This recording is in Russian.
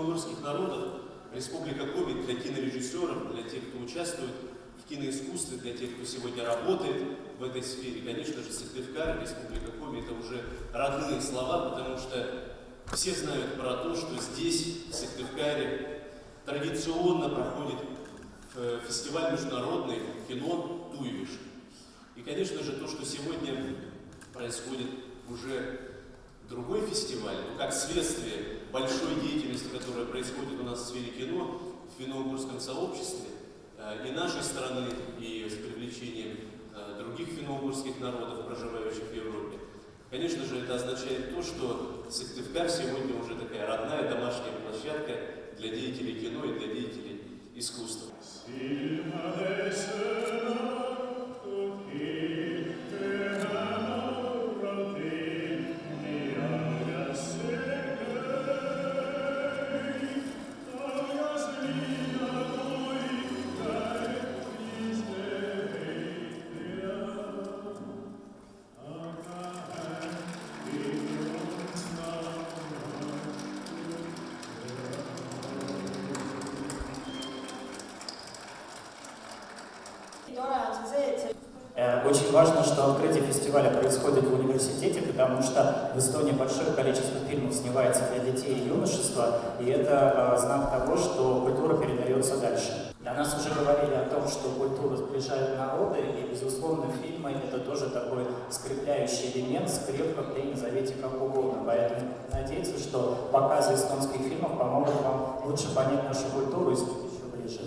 финно-угорских народов Республика Коми для кинорежиссеров, для тех, кто участвует в киноискусстве, для тех, кто сегодня работает в этой сфере. Конечно же, Сыктывкар, Республика Коми — это уже родные слова, потому что все знают про то, что здесь, в Сыктывкаре, традиционно проходит фестиваль международный кино «Туйвиш». И, конечно же, то, что сегодня происходит уже другой фестиваль, но как следствие большой деятельности, которая происходит у нас в сфере кино, в финно-угорском сообществе, и нашей страны, и с привлечением других финно-угорских народов, проживающих в Европе, конечно же, это означает то, что Сыктывкар сегодня уже такая родная домашняя площадка для деятелей кино и для деятелей искусства. Очень важно, что открытие фестиваля происходит в университете, потому что в Эстонии большое количество фильмов снимается для детей и юношества, и это знак того, что культура передается дальше. Для нас уже говорили о том, что культура сближает народы, и, безусловно, фильмы — это тоже такой скрепляющий элемент, скрепка, назовите как угодно. Поэтому надеюсь, что показы эстонских фильмов помогут вам лучше понять нашу культуру и стать еще ближе.